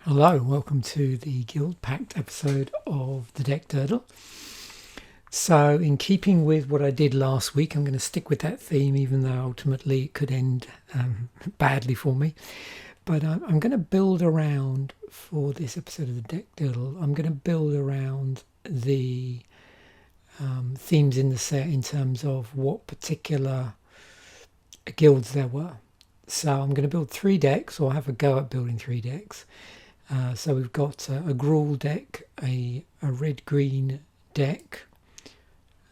Hello, welcome to the Guildpact episode of the deck Durdle. So, in keeping with what I did last week, I'm going to stick with that theme, even though ultimately it could end badly for me. But I'm going to build around, for this episode of the deck Durdle, I'm going to build around the themes in the set in terms of what particular guilds there were. So I'm going to build 3 decks, or have a go at building 3 decks. So we've got a Gruul deck, a red-green deck.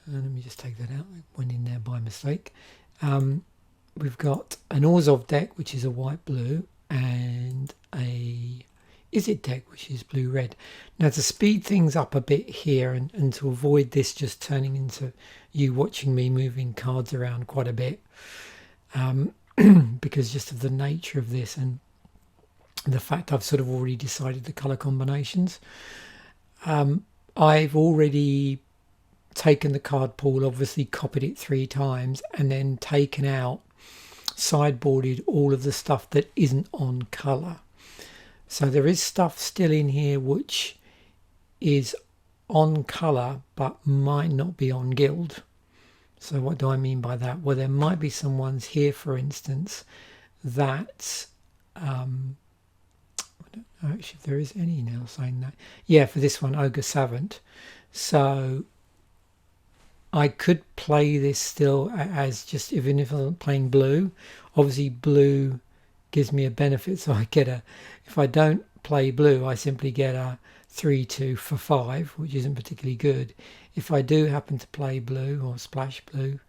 Let me just take that out. It went in there by mistake. We've got an Orzhov deck, which is a white-blue, and a Izzet deck, which is blue-red. Now, to speed things up a bit here, and to avoid this just turning into you watching me moving cards around quite a bit, because just of the nature of this and the fact I've sort of already decided the colour combinations. I've already taken the card pool, obviously copied it 3 times, and then taken out, sideboarded all of the stuff that isn't on colour. So there is stuff still in here which is on colour but might not be on guild. So what do I mean by that? Well, there might be some ones here, for instance, that I don't know actually if there is any now saying that. Yeah, for this one, Ogre Savant. So I could play this still as just, even if I'm playing blue. Obviously blue gives me a benefit, so I get if I don't play blue, I simply get a 3-2 for 5, which isn't particularly good. If I do happen to play blue or splash blue,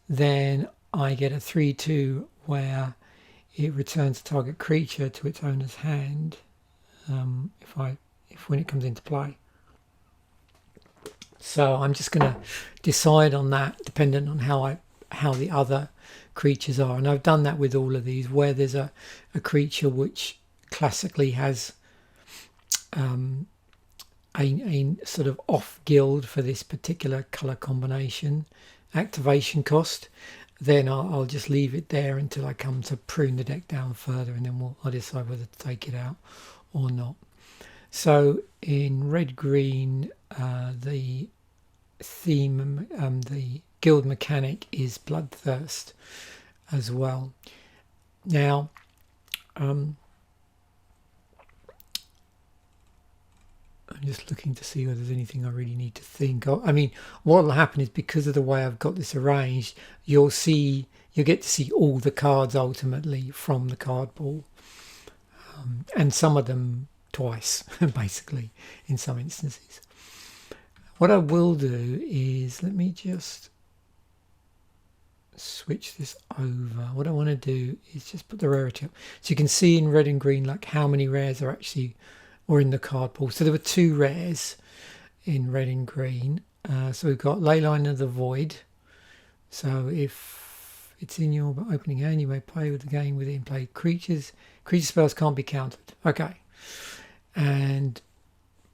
then I get a 3-2 where it returns a target creature to its owner's hand when it comes into play. So I'm just going to decide on that dependent on how the other creatures are, and I've done that with all of these, where there's a creature which classically has a sort of off guild for this particular color combination activation cost, then I'll just leave it there until I come to prune the deck down further, and then I'll decide whether to take it out or not. So in red green, the theme, the guild mechanic is bloodthirst as well. Now, I'm just looking to see whether there's anything I really need to think of. I mean, what will happen is, because of the way I've got this arranged, you'll get to see all the cards ultimately from the card pool, and some of them twice, basically, in some instances. What I will do is, let me just switch this over. What I want to do is just put the rarity up, so you can see in red and green like how many rares are actually or in the card pool. So there were 2 rares in red and green. So we've got Leyline of the Void. So if it's in your opening hand, you may play with the game within play creatures. Creature spells can't be countered. Okay. And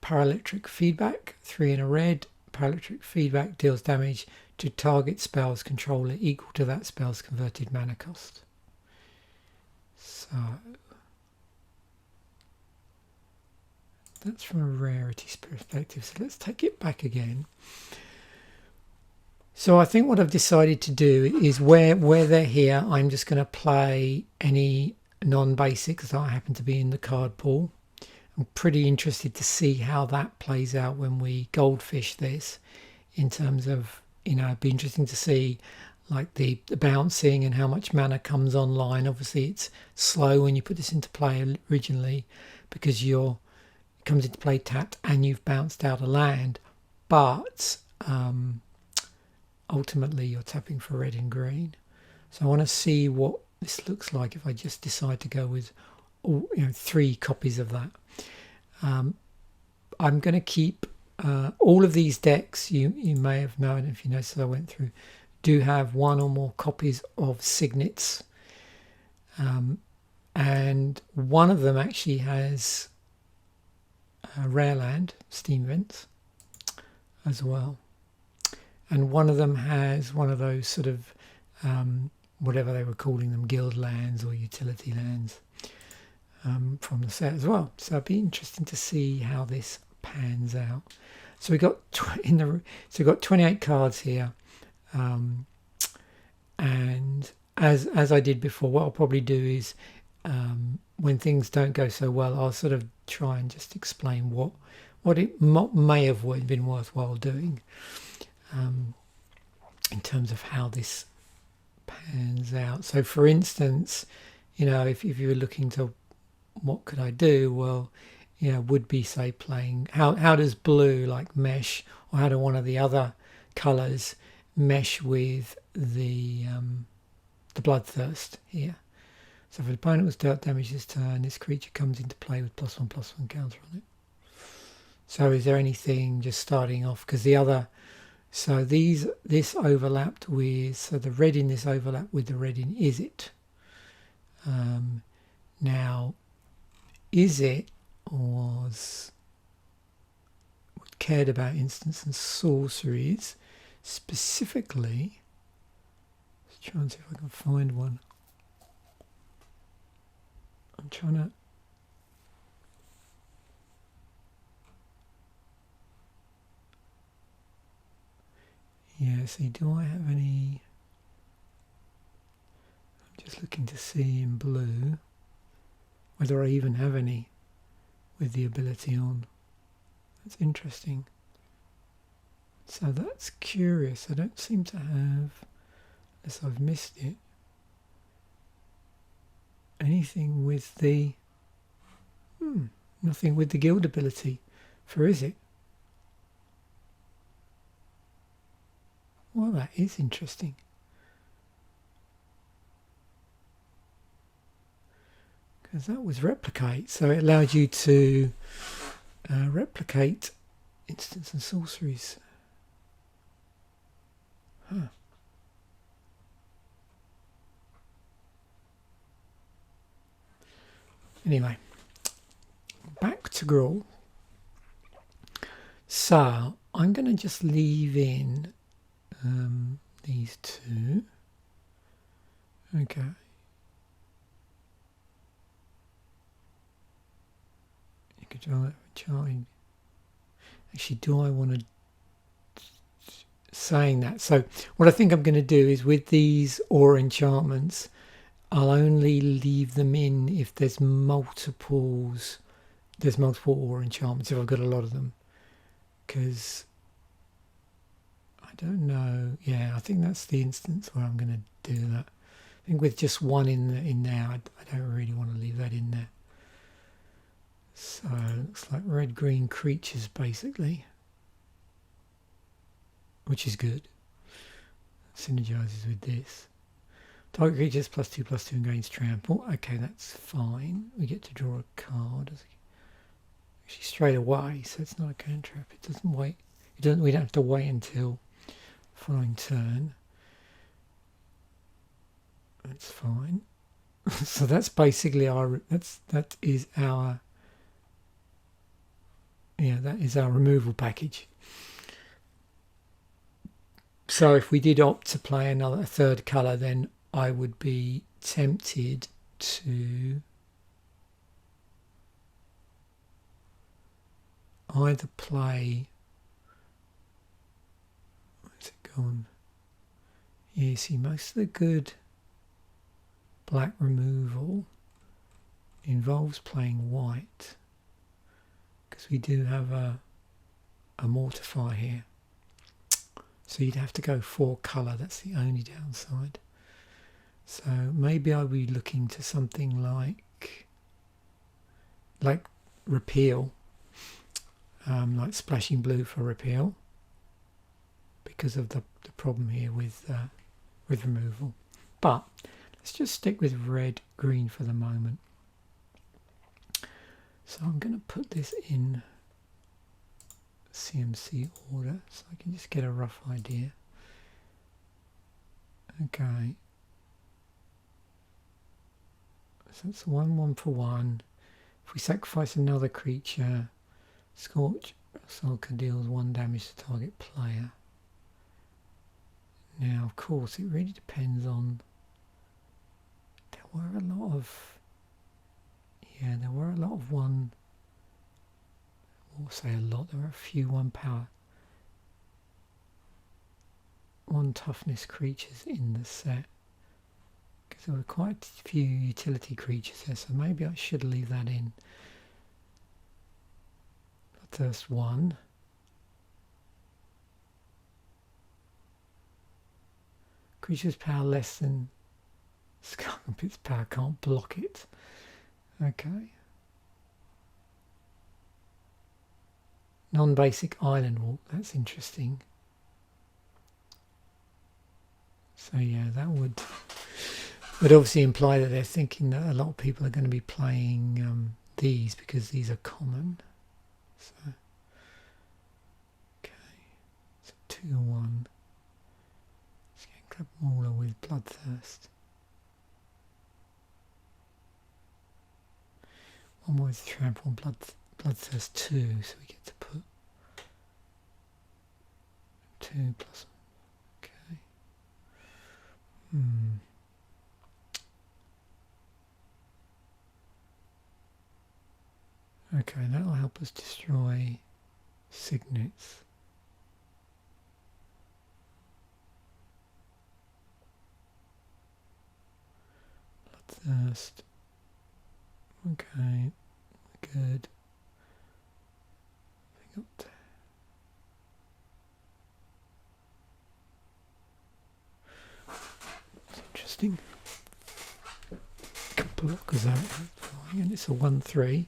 Paraelectric Feedback, 3 in a red. Paraelectric Feedback deals damage to target spell's controller equal to that spell's converted mana cost. So that's from a rarity perspective. So let's take it back again. So I think what I've decided to do is, where they're here, I'm just going to play any non-basics that happen to be in the card pool. I'm pretty interested to see how that plays out when we goldfish this, in terms of, it'd be interesting to see like the bouncing and how much mana comes online. Obviously it's slow when you put this into play originally, because it comes into play tapped and you've bounced out a land, but ultimately you're tapping for red and green. So I want to see what this looks like if I just decide to go with 3 copies of that. I'm going to keep all of these decks. You may have known, if you noticed, I went through, do have 1 or more copies of signets, and one of them actually has rare land, steam vents, as well, and one of them has one of those sort of whatever they were calling them, guild lands or utility lands. from the set as well. So it'd be interesting to see how this pans out. So we got we got 28 cards here, and as I did before, what I'll probably do is when things don't go so well, I'll sort of try and just explain what it may have been worthwhile doing in terms of how this pans out. So for instance, you know, if you were looking to what could I do, well, you know, would be say playing how does blue like mesh, or how do one of the other colors mesh with the bloodthirst here. So if the opponent was dealt damage this turn, this creature comes into play with +1/+1 counter on it. So is there anything just starting off, because the other, so this overlapped with, so the red in this overlapped with the red in Is It. Now Is It cared about instants and sorceries specifically. Let's try and see if I can find one. I'm trying to. Yeah, see, do I have any? I'm just looking to see in blue whether I even have any with the ability on. That's interesting. So that's curious. I don't seem to have, unless I've missed it, anything with the nothing with the guild ability for Is It. Well, that is interesting. Because that was replicate, so it allowed you to replicate instants and sorceries. Huh. Anyway, back to Gruul. So I'm going to just leave in these two. Okay. You could try. Actually, do I want to saying that? So what I think I'm going to do is with these aura enchantments, I'll only leave them in if there's multiple aura enchantments, if I've got a lot of them, because I don't know. Yeah, I think that's the instance where I'm going to do that. I think with just one in there, I don't really want to leave that in there. So it looks like red-green creatures basically, which is good. Synergizes with this. Target creatures +2/+2 and gains trample. Okay, that's fine. We get to draw a card. Actually, straight away, so it's not a cantrip. It doesn't wait. We don't have to wait until the following turn. That's fine. So that's basically that is our removal package. So if we did opt to play a third colour, then I would be tempted to either play. Where's it gone? Yeah, you see, most of the good black removal involves playing white, because we do have a mortify here. So you'd have to go 4 colour, that's the only downside. So maybe I'll be looking to something like repeal, like splashing blue for repeal, because of the problem here with removal. But let's just stick with red-green for the moment. So I'm going to put this in CMC order so I can just get a rough idea. Okay. So it's 1/1 for 1. If we sacrifice another creature, Scorch Sulker deals 1 damage to target player. Now, of course, it really depends on. There were a lot of. Yeah, lot of one, or say a lot, there are a few one power, one toughness creatures in the set. Because there were quite a few utility creatures there, so maybe I should leave that in. Bloodthirst 1. Creature's power less than Scarlet's power, can't block it. Okay. Non-basic island walk, that's interesting. So yeah, that would obviously imply that they're thinking that a lot of people are going to be playing these because these are common. So, okay, so 2-1. Let's get Club Mauler with Bloodthirst. One more with Trample and Bloodthirst 2, so we get to put 2 plus. Okay. Okay, that'll help us destroy signets. Bloodthirst. Okay, good. That's interesting. Can block us out, and it's a 1/3.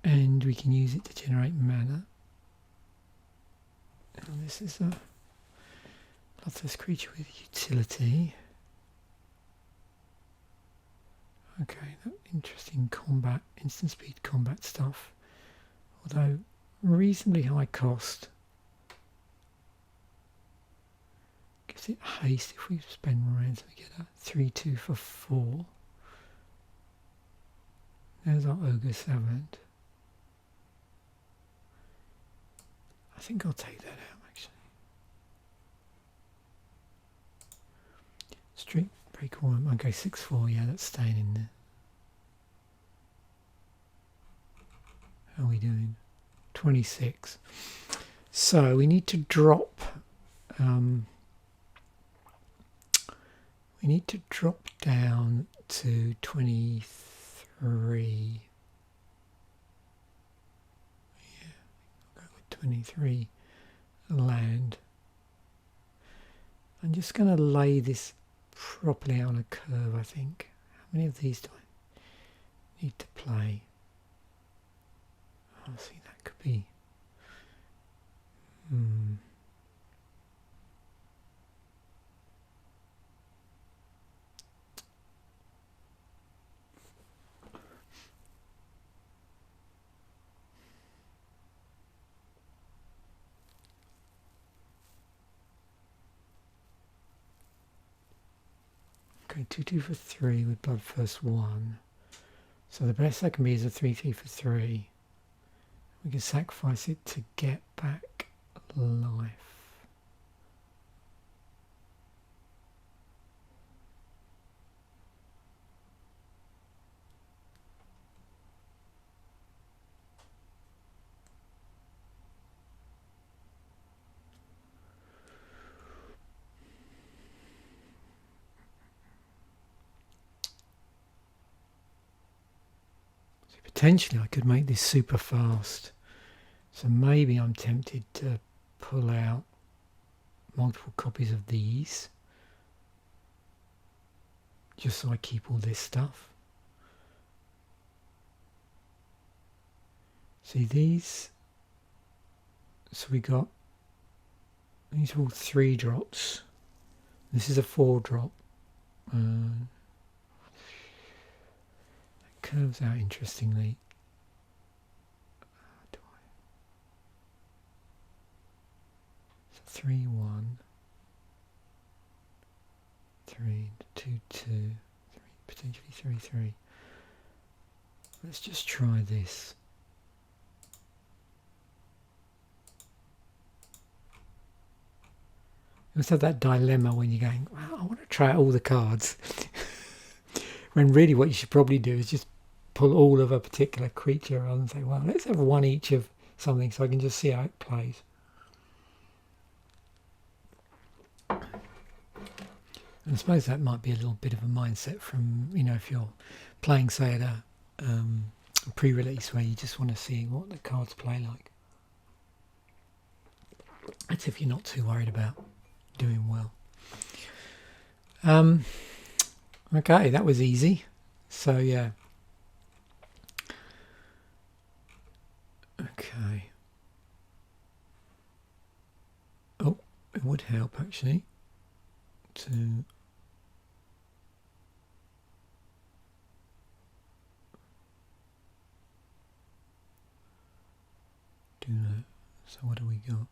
And we can use it to generate mana. And this is a Bloodthirst creature with utility. Okay, interesting combat, instant speed combat stuff. Although reasonably high cost. Gives it haste if we spend reds. We get a 3/2 for 4. There's our Ogre Savant. I think I'll take that out actually. Street Break Worm, okay, 6/4, yeah, that's staying in there. How are we doing? 26. So we need to drop down to 23. 23 land. I'm just going to lay this properly on a curve, I think. How many of these do I need to play? Oh, see, that could be... Okay, 2/2 for 3 with Bloodthirst 1. So the best that can be is a 3/3 for 3. We can sacrifice it to get back life. Potentially I could make this super fast, so maybe I'm tempted to pull out multiple copies of these just so I keep all this stuff. See these, so we got, these are all 3 drops, this is a 4 drop. Curves out interestingly. So 3/1, 3, 2/2, 3, potentially 3/3. Let's just try this. You also have that dilemma when you're going, well, I want to try out all the cards. When really what you should probably do is just pull all of a particular creature rather than say, well, let's have one each of something so I can just see how it plays. And I suppose that might be a little bit of a mindset from, you know, if you're playing, say, at a pre-release where you just want to see what the cards play like. That's if you're not too worried about doing well. Okay, that was easy. So yeah. Okay. Oh, it would help actually to do that. So what do we got?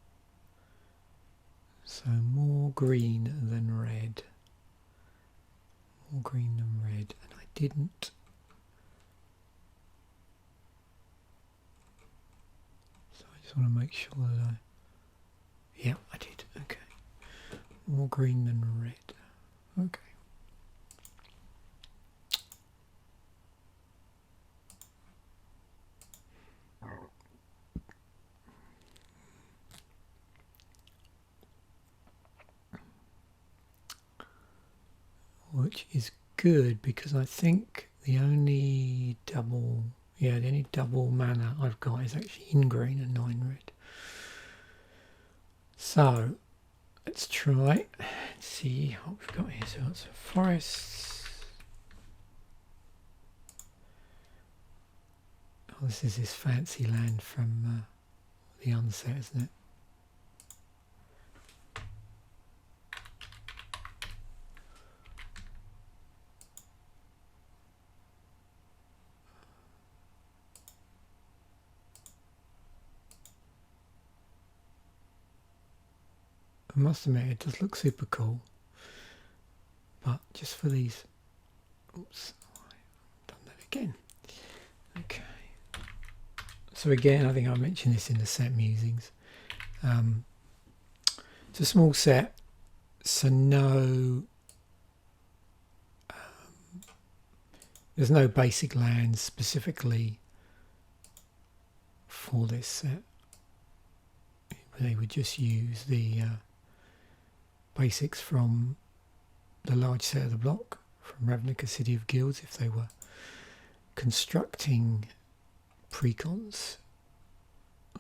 So more green than red. More green than red. And I didn't. So I just want to make sure that I... Yeah, I did. Okay. More green than red. Okay. Which is good because I think the only double mana I've got is actually in green and not in red. So let's try and see what we've got here. So it's a forests. Oh, this is this fancy land from the Unset, isn't it? I must admit it does look super cool, but just for these, oops, I've done that again. Okay, so again I think I mentioned this in the set musings. It's a small set, so there's no basic lands specifically for this set. They would just use the basics from the large set of the block from Ravnica City of Guilds if they were constructing precons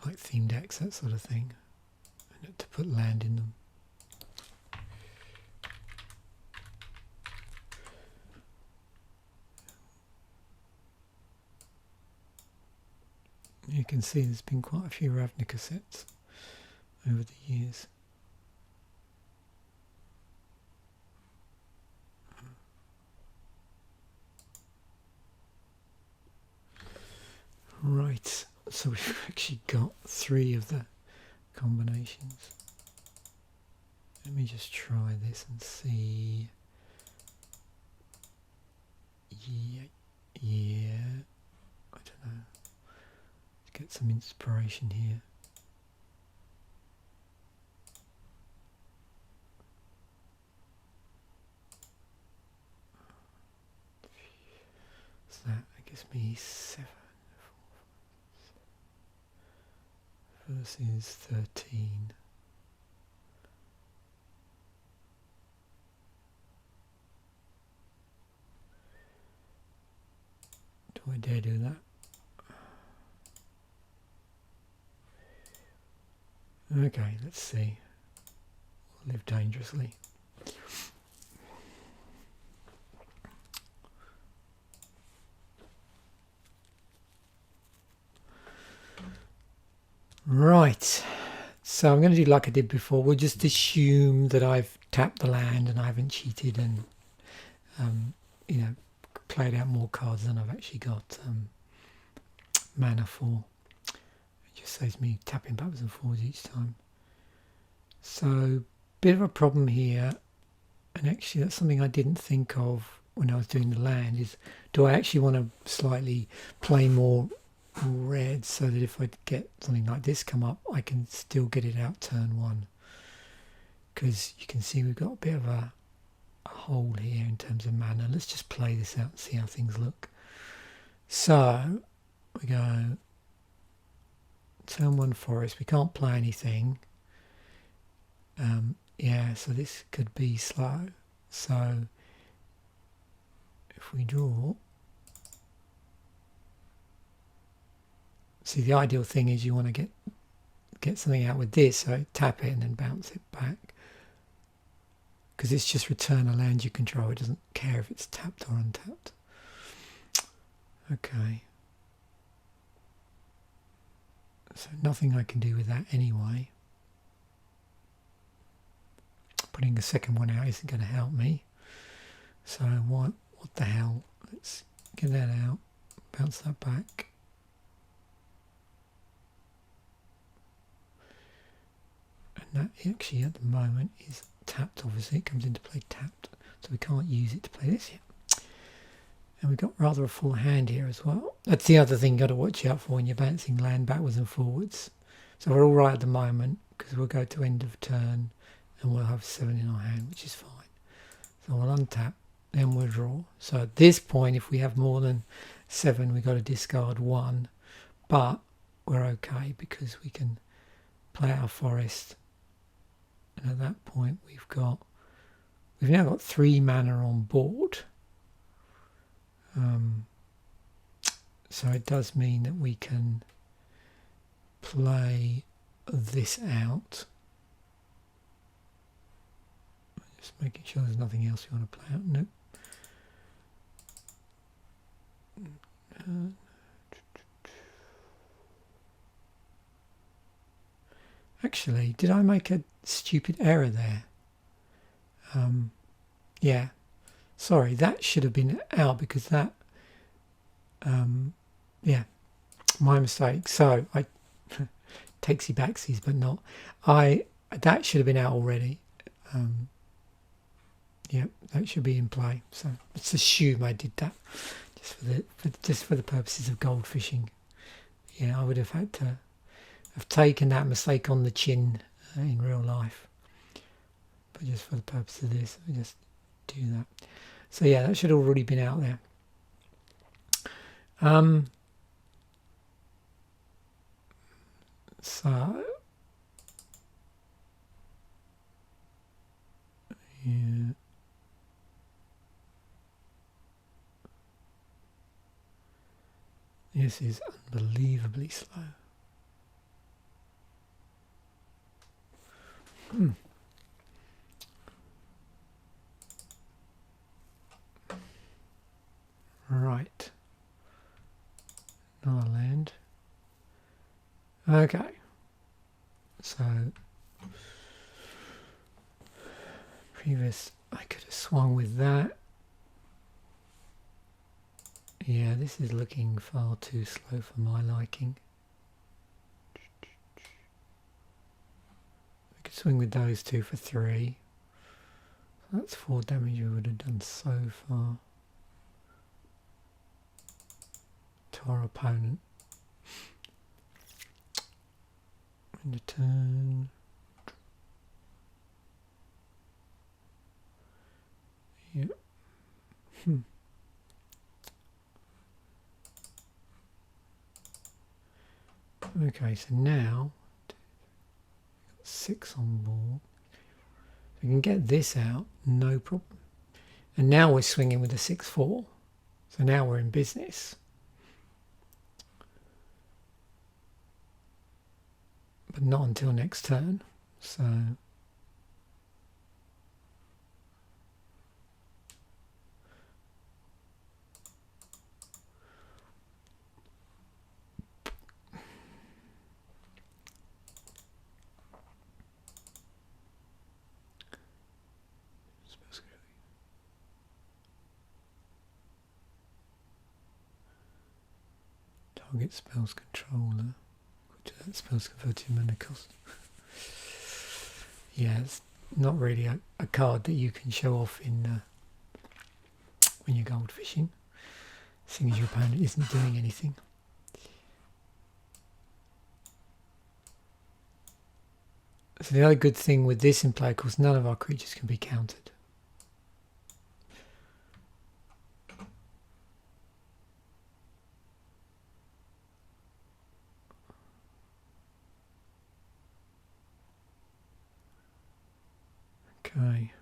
like theme decks, that sort of thing, and to put land in them. You can see there's been quite a few Ravnica sets over the years. Right, so we've actually got 3 of the combinations. Let me just try this and see. Yeah, I don't know. Let's get some inspiration here. So that gives me 7 versus 13. Do I dare do that? Okay, let's see. We'll live dangerously. Right, so I'm going to do like I did before. We'll just assume that I've tapped the land and I haven't cheated and you know, played out more cards than I've actually got mana for. It just saves me tapping backwards and forwards each time. So, bit of a problem here, and actually that's something I didn't think of when I was doing the land, is do I actually want to slightly play more red so that if I get something like this come up I can still get it out turn 1, because you can see we've got a bit of a hole here in terms of mana. Let's just play this out and see how things look. So we go turn 1 forest. We can't play anything. Yeah, so this could be slow. So if we draw, see, the ideal thing is you want to get something out with this, so tap it and then bounce it back, because it's just return a land you control. It doesn't care if it's tapped or untapped. Okay, so nothing I can do with that anyway. Putting a second one out isn't going to help me. So what the hell? Let's get that out, bounce that back. And that actually at the moment is tapped, obviously. It comes into play tapped, so we can't use it to play this yet. And we've got rather a full hand here as well. That's the other thing you've got to watch out for when you're bouncing land backwards and forwards. So we're all right at the moment, because we'll go to end of turn and we'll have 7 in our hand, which is fine. So we'll untap, then we'll draw. So at this point, if we have more than 7, we've got to discard 1. But we're okay, because we can play our forest. And at that point, we've now got 3 mana on board. So it does mean that we can play this out. Just making sure there's nothing else we want to play out. Nope. Actually, did I make a stupid error there? Yeah. Sorry, that should have been out, because that, yeah, my mistake. So I takesy backsies, but not. That should have been out already. Yeah, that should be in play. So let's assume I did that, just for the purposes of gold fishing. Yeah, I would have had to have taken that mistake on the chin in real life, but just for the purpose of this, I just do that. So yeah, that should have already been out there. So yeah. This is unbelievably slow. Right. Another land. Okay. So previous, I could have swung with that. Yeah, this is looking far too slow for my liking. I could swing with those 2 for 3. So that's 4 damage we would have done so far to our opponent. End of turn. Yep. Okay, so now 6 on board. We can get this out, no problem. And now we're swinging with a 6-4. So now we're in business. But not until next turn. So target spells controller. That spell's converted mana cost. Yeah, it's not really a card that you can show off in when you're gold fishing, seeing as your opponent isn't doing anything. So the other good thing with this in play, of course, none of our creatures can be countered. Okay.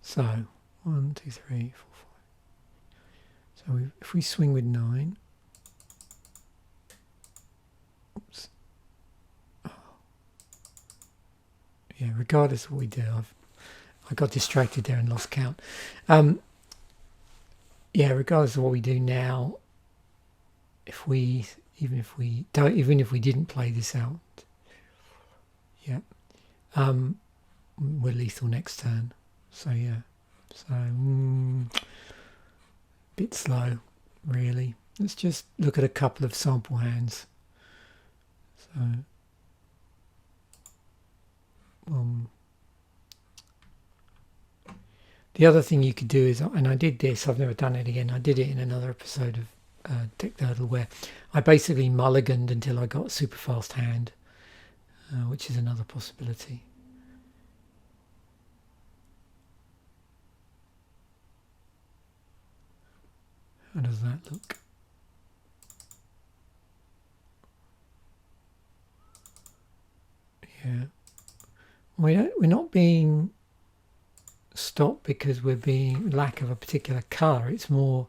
So 1, 2, 3, 4, 5. So if we swing with 9. Oops. Oh. Yeah, regardless of what we do, I got distracted there and lost count. Yeah, regardless of what we do now, even if we didn't play this out, yeah, we're lethal next turn. So yeah, so bit slow, really. Let's just look at a couple of sample hands. So the other thing you could do is, and I did this, I've never done it again, I did it in another episode of Deck Durdle, where I basically mulliganed until I got a super fast hand, which is another possibility. How does that look? Yeah. We're not being stopped because we're being lack of a particular colour. It's more,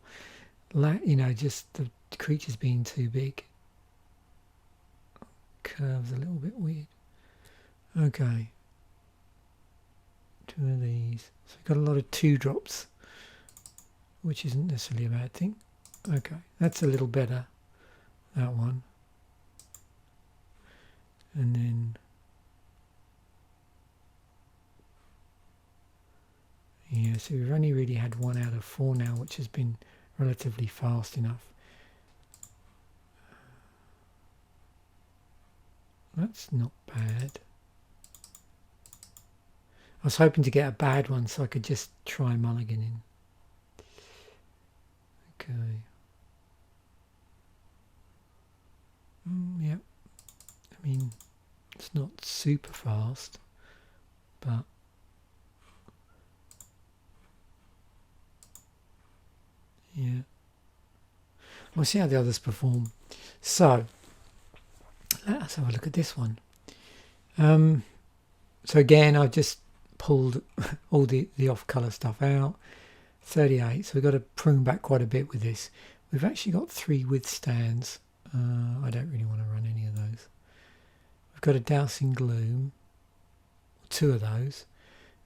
just the creature's being too big. Curves a little bit weird. Okay. 2 of these. So we've got a lot of 2-drops, which isn't necessarily a bad thing. Okay, that's a little better, that one. And then yeah, so we've only really had 1 out of 4 now, which has been relatively fast enough. That's not bad. I was hoping to get a bad one so I could just try mulliganing. Okay. Yep. I mean, it's not super fast, but yeah. We'll see how the others perform. So let's have a look at this one. So again, I've just pulled all the off-colour stuff out. 38, so we've got to prune back quite a bit with this. We've actually got 3 withstands. I don't really want to run any of those. We've got a Dousing Gloom, 2 of those.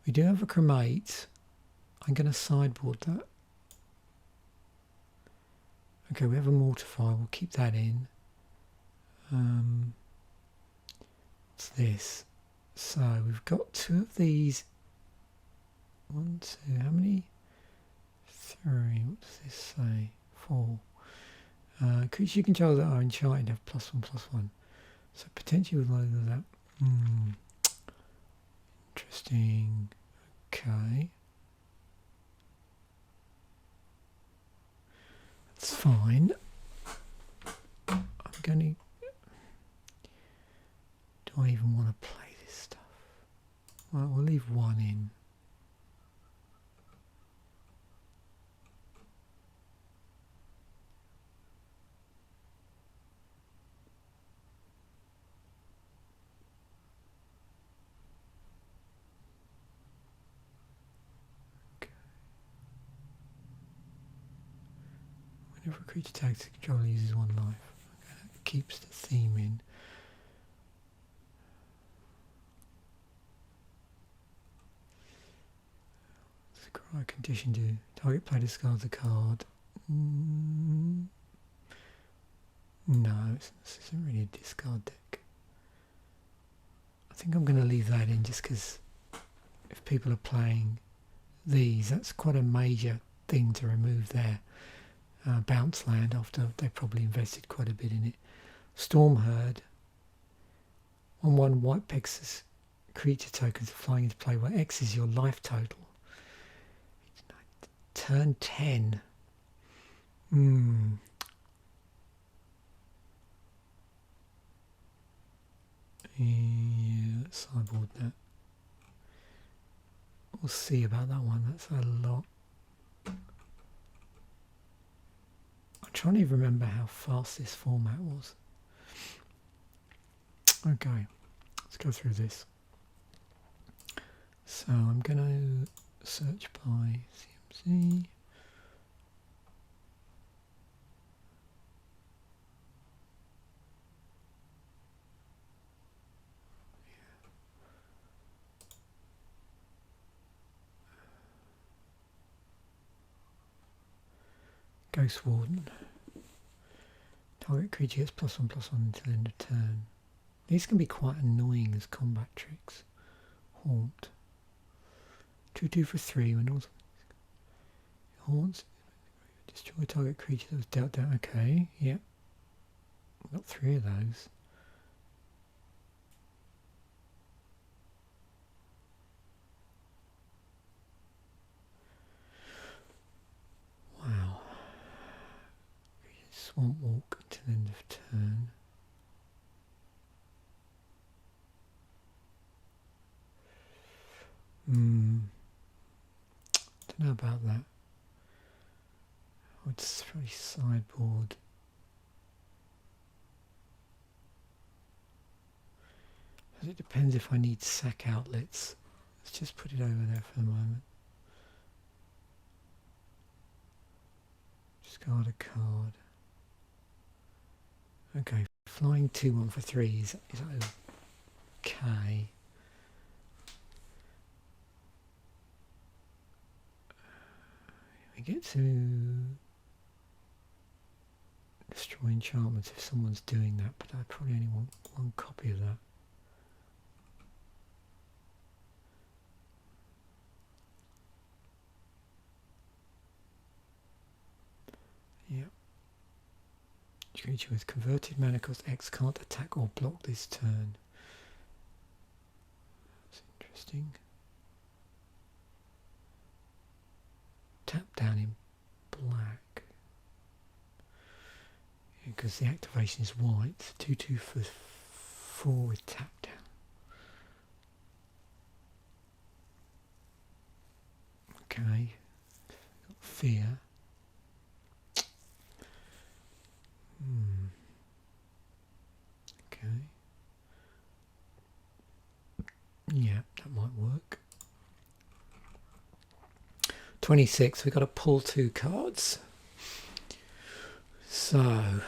We do have a Cremate. I'm going to sideboard that. Okay, we have a Mortify, we'll keep that in. What's this? So we've got 2 of these. 1, 2, how many? 3, what does this say? 4. Creatures you control that are enchanted have +1/+1. So potentially with loads of that. Interesting. Okay. That's fine. I'm going to... Do I even want to play this stuff? Well, we'll leave 1 in. Whenever a creature takes control, uses 1 life. Okay, that keeps the theme in. Scry condition to target player discards a card. No, this isn't really a discard deck. I think I'm going to leave that in just because if people are playing these, that's quite a major thing to remove their bounce land after they've probably invested quite a bit in it. Storm Herd. 1/1 white Pegasus creature tokens are flying into play where X is your life total. Turn 10. Yeah, let's sideboard that. We'll see about that one. That's a lot. I'm trying to remember how fast this format was. Okay, let's go through this. So I'm going to search by CMC. Ghost Warden. Target creature gets +1/+1 until end of turn. These can be quite annoying as combat tricks. Haunt. 2/2 for 3 when also haunts. Destroy target creature that was dealt down. Okay, yep. I've got 3 of those. Wow. Swamp Walk until end of turn. Don't know about that. I would probably sideboard. It depends if I need sack outlets. Let's just put it over there for the moment. Discard a card. Okay, flying 2/1 for 3 is okay. We get to destroy enchantments if someone's doing that, but I probably only want 1 copy of that. Yep. Creature with converted mana cost X can't attack or block this turn. That's interesting. Tap down in black. Because the activation is white. 2/2 for 4 with tap down. Okay. Got fear. Okay. Yeah, that might work. 26, we've got to pull 2 cards. So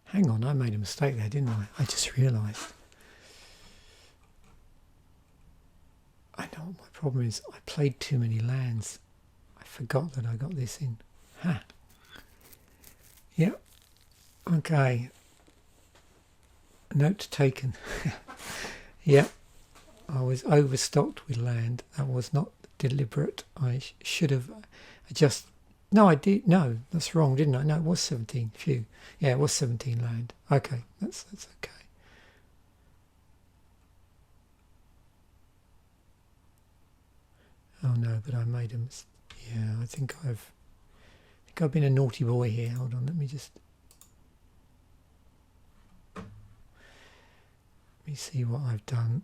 hang on, I made a mistake there, didn't I? I just realised. I know what my problem is. I played too many lands. I forgot that I got this in. Ha! Yep. Okay. Note taken. Yep. I was overstocked with land. That was not deliberate. I should have just... No, I did. No, that's wrong, didn't I? No, it was 17. Phew. Yeah, it was 17 land. Okay, that's okay. Oh no, but I made a mistake. Yeah, I think I've been a naughty boy here. Hold on, let me see what I've done.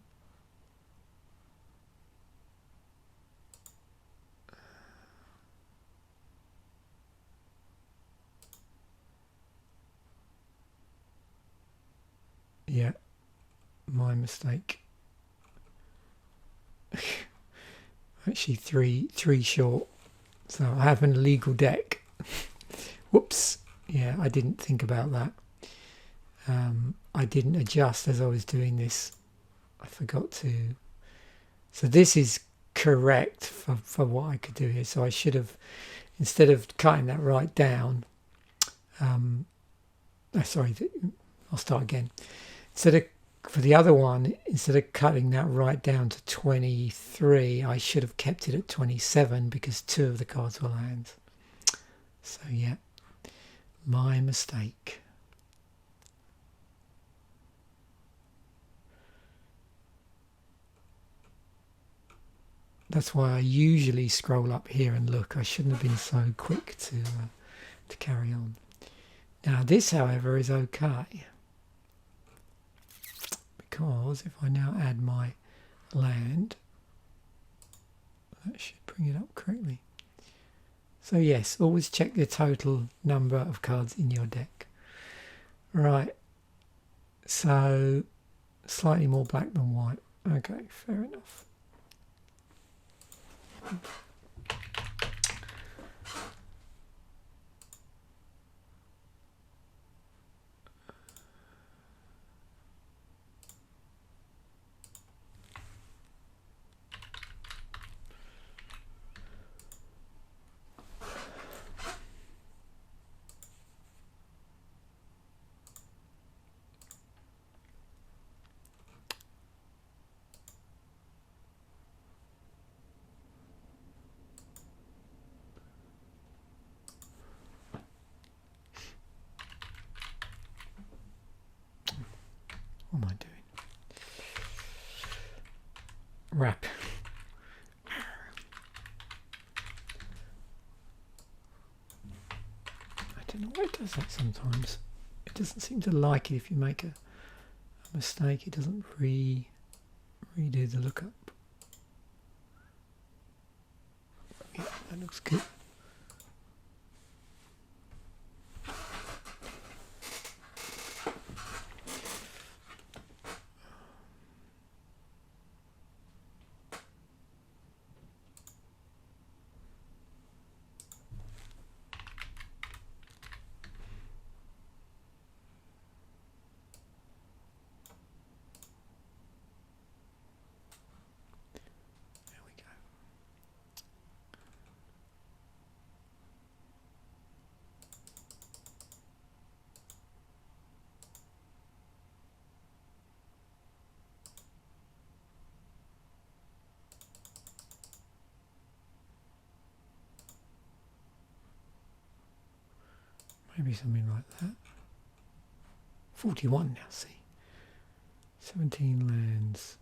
Yeah, my mistake. Actually, three short. So I have an illegal deck. Whoops. Yeah, I didn't think about that. I didn't adjust as I was doing this. I forgot to. So this is correct for what I could do here. So I should have, instead of cutting that right down. Sorry, I'll start again. For the other one, instead of cutting that right down to 23, I should have kept it at 27 because 2 of the cards were lands. So yeah, my mistake. That's why I usually scroll up here and look. I shouldn't have been so quick to carry on. Now this, however, is okay. Because if I now add my land, That should bring it up correctly. So yes, always check the total number of cards in your deck. Right, so slightly more black than white. Okay, fair enough. What am I doing? Wrap. I don't know why it does that sometimes. It doesn't seem to like it if you make a mistake. It doesn't redo the lookup. Yeah, that looks good. Maybe something like that. 41 now, see. 17 lands.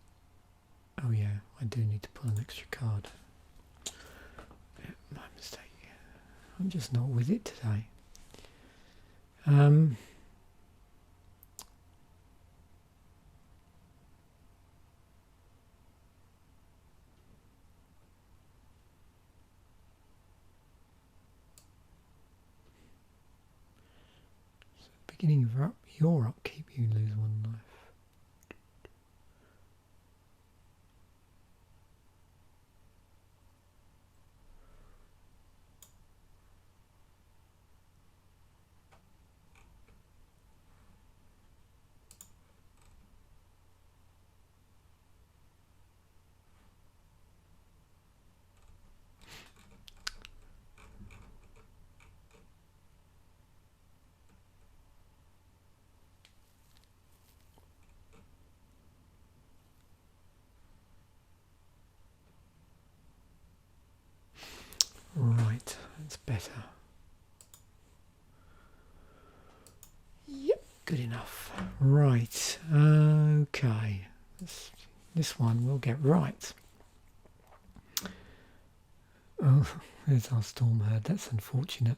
Oh yeah, I do need to pull an extra card. Yeah, my mistake. I'm just not with it today. Beginning of your upkeep, you lose 1 life. Right, that's better. Yep, good enough. Right, okay. This one we'll get right. Oh, there's our storm herd. That's unfortunate.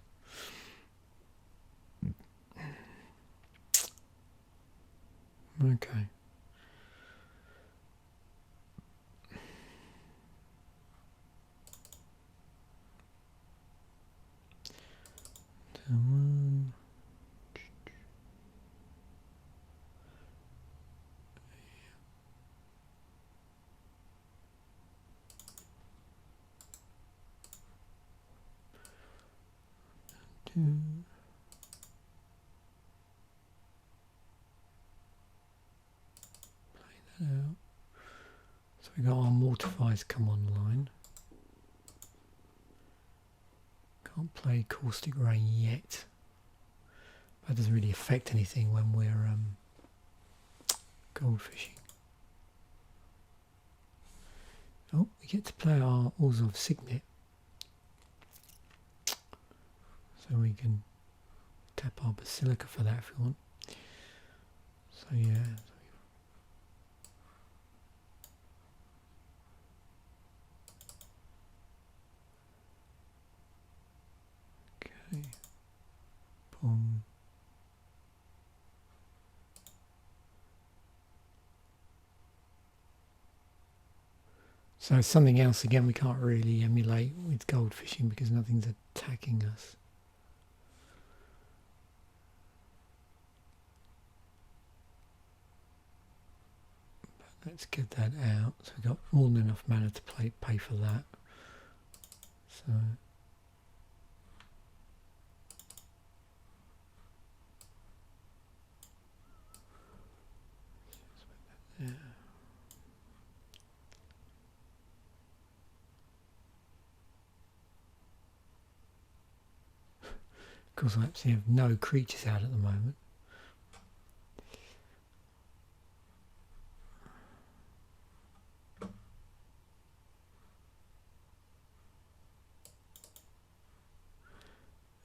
Okay. Play that out. So we got our mortifiers come online. Can't play caustic rain yet. That doesn't really affect anything when we're gold fishing. Oh, we get to play our Orzhov Signet. So we can tap our Basilica for that if we want. So yeah. Okay. Boom. So something else again we can't really emulate with gold fishing because nothing's attacking us. But let's get that out. So we've got more than enough mana to pay for that. So yeah. Of course, I actually have no creatures out at the moment.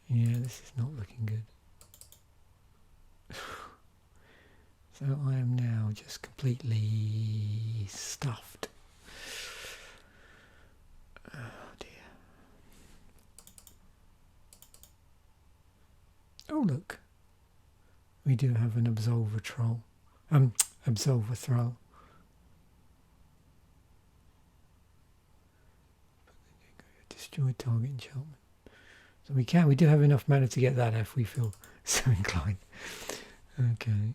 Yeah, this is not looking good. So I am now just completely stuffed. Oh dear. Oh look, we do have an absolver troll. Absolver thrall. Destroy target enchantment. So we do have enough mana to get that if we feel so inclined. Okay.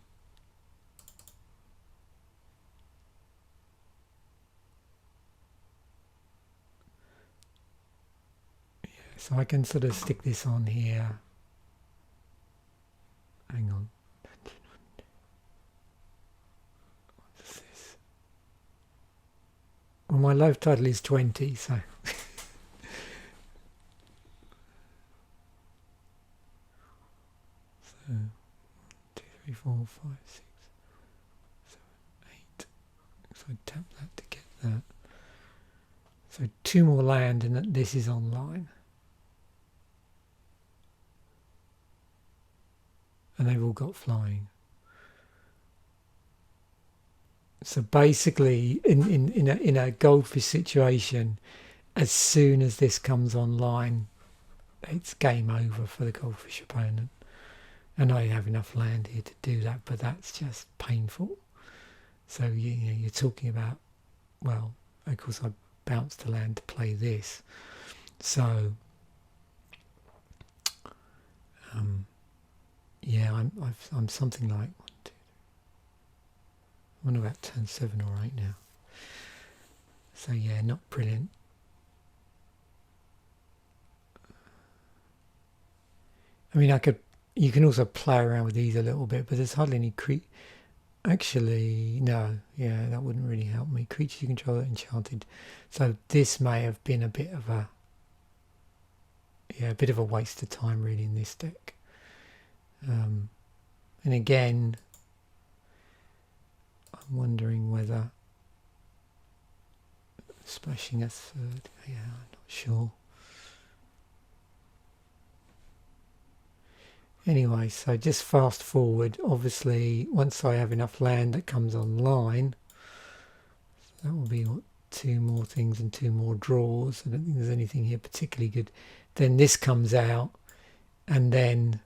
Yeah, so I can sort of stick this on here. Hang on. What's this? Well, my life total is 20, so... So, 2, 3, 4, 5, 6, 7, 8. So I tap that to get that. So 2 more land and this is online. And they've all got flying. So basically, in a goldfish situation, as soon as this comes online, it's game over for the goldfish opponent. And I have enough land here to do that, but that's just painful. So you're talking about, well, of course I bounced the land to play this. So yeah, I'm something like 1, 2, 3. I wonder about turn 7 or 8 now. So yeah, not brilliant. I mean, you can also play around with these a little bit, but there's hardly any Actually, no, yeah, that wouldn't really help me. Creatures you control are enchanted. So this may have been a bit of a waste of time really in this deck. And again, I'm wondering whether splashing a third, yeah, I'm not sure. Anyway, so just fast forward. Obviously, once I have enough land that comes online, so that will be 2 more things and 2 more draws. I don't think there's anything here particularly good. Then this comes out, and then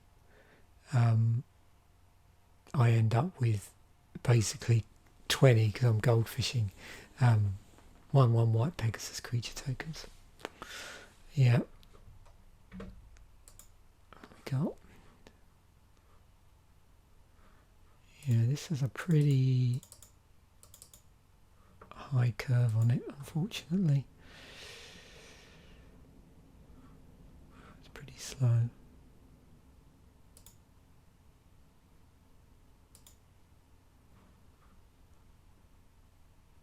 I end up with basically 20 because I'm gold fishing. 1/1 white Pegasus creature tokens. Yeah. We got. Yeah, this has a pretty high curve on it, unfortunately. It's pretty slow.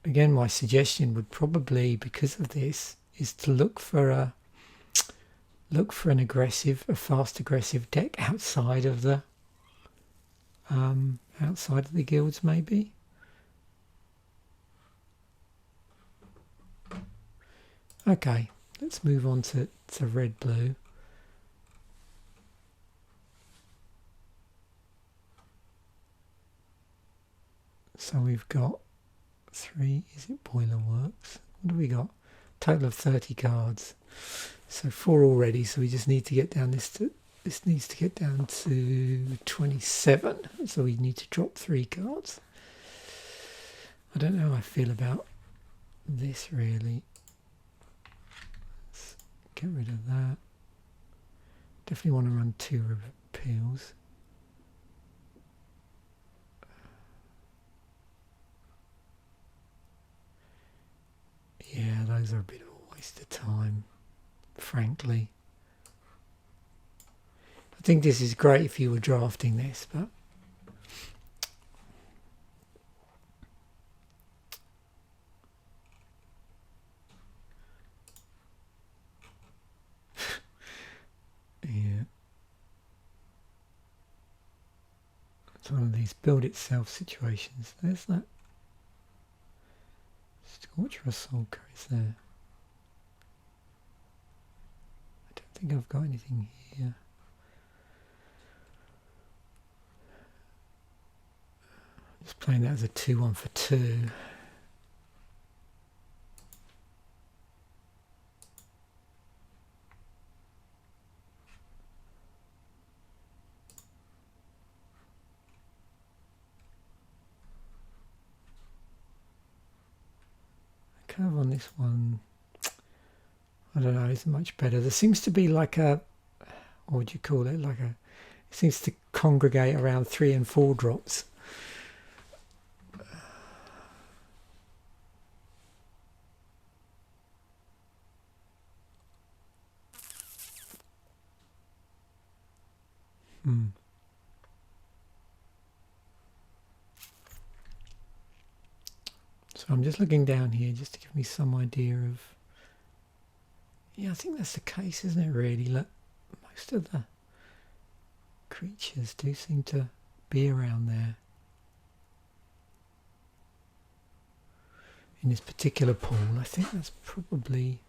Again, my suggestion would probably, because of this, is to look for a fast aggressive deck outside of the guilds, maybe. Okay, let's move on to red blue. So we've got 3, is it Boiler Works? What do we got? Total of 30 cards. So 4 already, so we just need to get down this needs to get down to 27. So we need to drop 3 cards. I don't know how I feel about this really. Let's get rid of that. Definitely want to run 2 repeals. Yeah, those are a bit of a waste of time, frankly. I think this is great if you were drafting this, but yeah, it's one of these build itself situations. There's that Scorch Rusalka is there. I don't think I've got anything here. Just playing that as a 2-1 for 2. Curve on this one, I don't know, isn't much better. There seems to be like a, what would you call it? Like a, it seems to congregate around 3 and 4 drops. So I'm just looking down here just to give me some idea of, yeah, I think that's the case, isn't it, really? Look, most of the creatures do seem to be around there in this particular pool. I think that's probably,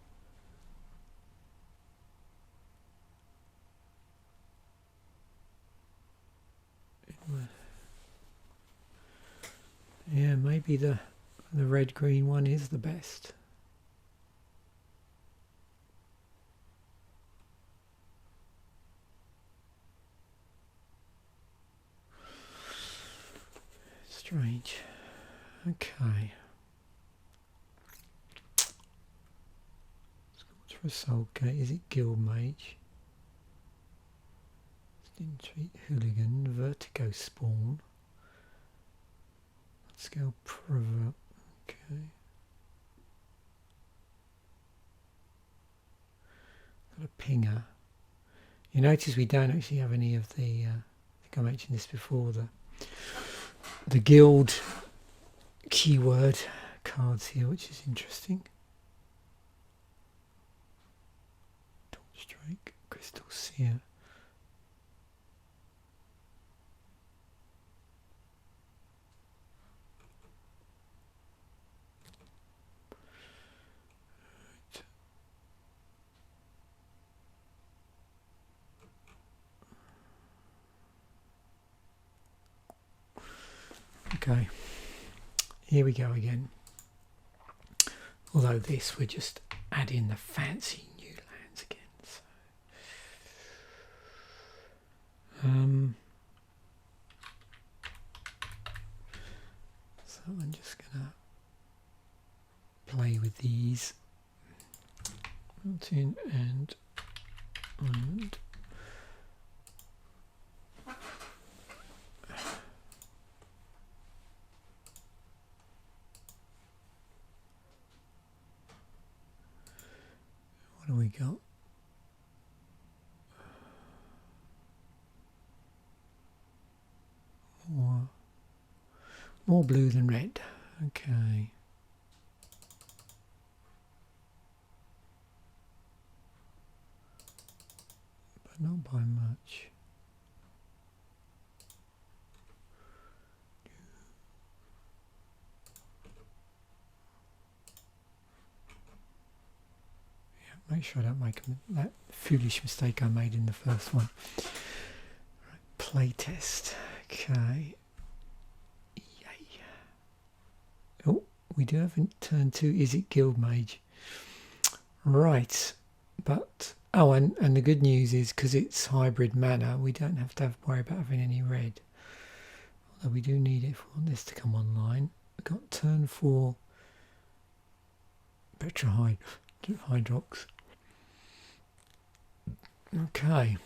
yeah, maybe the red-green one is the best. Strange. Okay. What's for a soul gate? Is it Guild Mage? Treat Hooligan, Vertigo Spawn. Scale Provoke. Okay. Got a pinger. You notice we don't actually have any of the, I think I mentioned this before, the guild keyword cards here, which is interesting. Torch Drake, Crystal Seer. Okay, here we go again. Although this, we're just adding the fancy new lands again. So I'm just gonna play with these. Mountain and island. What do we got? More blue than red. Okay. But not by much. Make sure I don't make that foolish mistake I made in the first one. Right, play test. Okay. Yay. Oh, we do have a turn 2. Is it Guild Mage? Right. But, oh, and the good news is because it's hybrid mana, we don't have to worry about having any red. Although we do need it if we want this to come online. We've got turn 4. hydrox. Okay.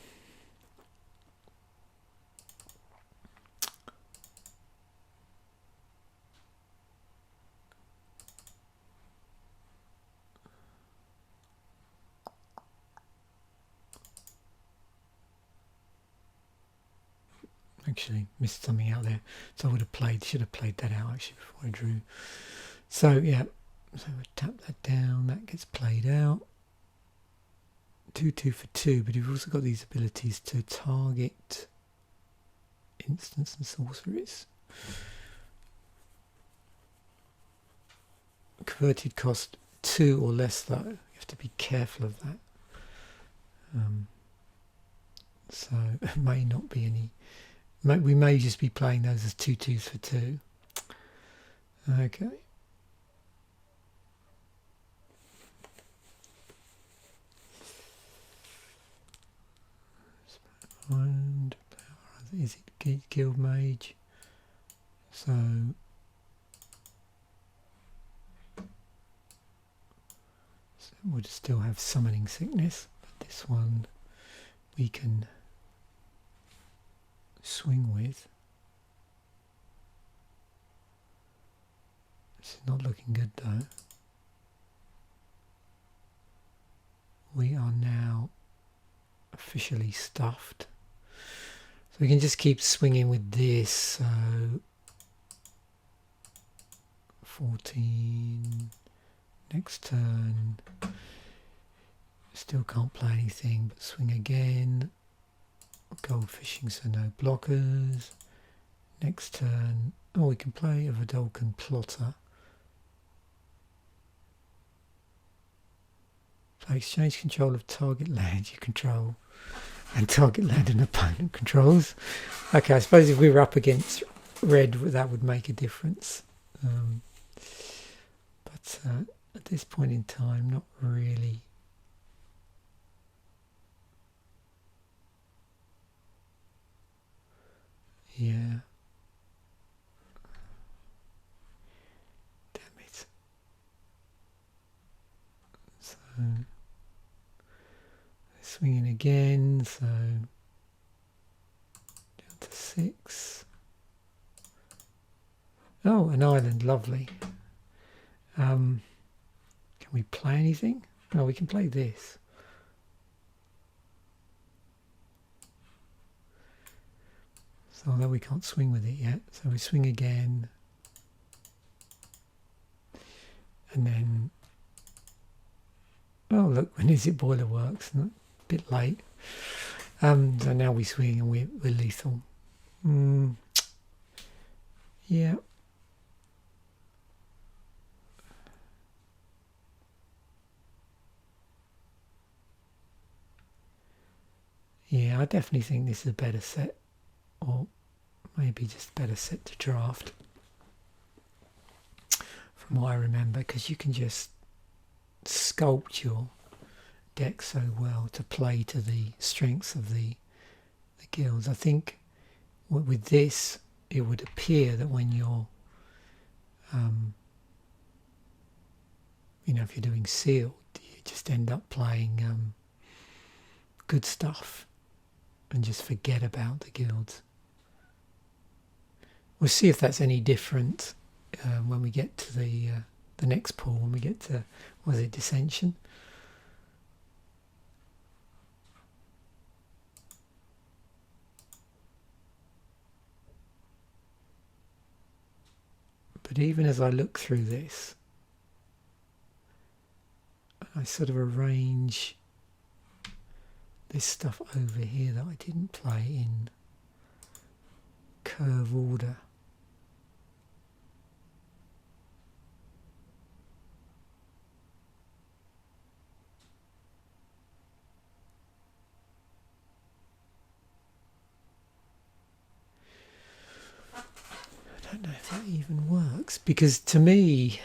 Actually missed something out there, so I should have played that out actually before I drew. So yeah, so we tap that down, that gets played out. 2/2 for 2, but you've also got these abilities to target instants and sorceries. Converted cost 2 or less though. You have to be careful of that. So it may not be any. We may just be playing those as 2/2s for 2. Okay. And is it Guild Mage? So would still have summoning sickness, but this one we can swing with. This is not looking good though. We are now officially stuffed. So we can just keep swinging with this. So 14 next turn. Still can't play anything, but swing again. Gold fishing, so no blockers. Next turn, oh, we can play a Vidalcan Plotter. Play exchange control of target land you control and target land an opponent controls. Okay, I suppose if we were up against red, that would make a difference. But at this point in time, not really. Yeah. Damn it. So swinging again, so down to 6. Oh, an island, lovely. Can we play anything? No, we can play this. So although we can't swing with it yet, so we swing again, and then, oh look, when is it Boiler Works? A bit late. So now we swing and we're lethal. Yeah. Yeah, I definitely think this is a better set, or maybe just better set to draft, from what I remember, because you can just sculpt your deck so well to play to the strengths of the guilds. I think with this, it would appear that when you're, if you're doing sealed, you just end up playing good stuff and just forget about the guilds. We'll see if that's any different when we get to the next pool, when we get to, was it Dissension? But even as I look through this, I sort of arrange this stuff over here that I didn't play in curve order. I don't know if that even works, because to me,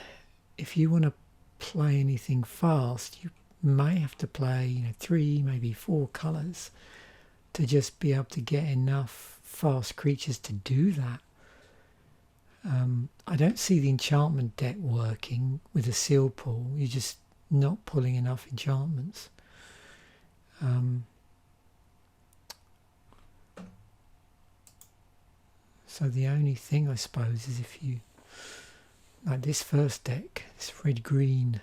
if you want to play anything fast, you may have to play 3, maybe 4 colours to just be able to get enough fast creatures to do that. I don't see the enchantment deck working with a seal pull. You're just not pulling enough enchantments. So the only thing, I suppose, is if you, like this first deck, this red-green,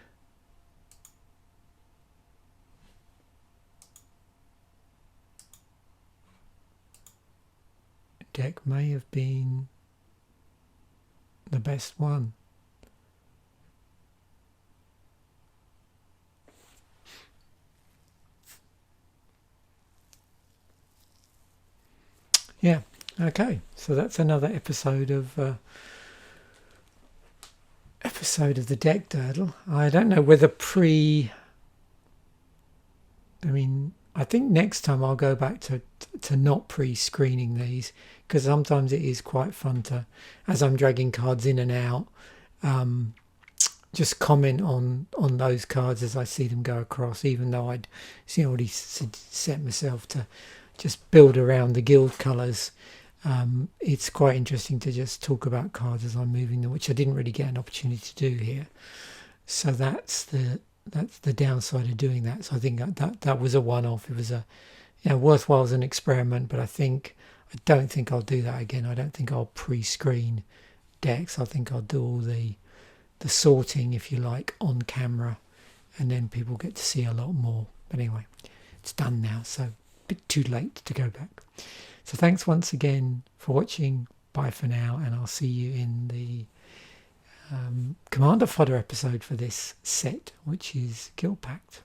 deck may have been the best one. Yeah, okay, so that's another episode of the deck Durdle. I don't know whether I think next time I'll go back to not pre-screening these, because sometimes it is quite fun to, as I'm dragging cards in and out, just comment on those cards as I see them go across, even though I'd already set myself to just build around the guild colours. It's quite interesting to just talk about cards as I'm moving them, which I didn't really get an opportunity to do here. So that's the downside of doing that. So I think that was a one-off. It was worthwhile as an experiment, but I don't think I'll do that again. I don't think I'll pre-screen decks. I think I'll do all the sorting, if you like, on camera, and then people get to see a lot more. But anyway, it's done now, so a bit too late to go back. So thanks once again for watching. Bye for now, and I'll see you in the Commander Fodder episode for this set, which is Guildpact.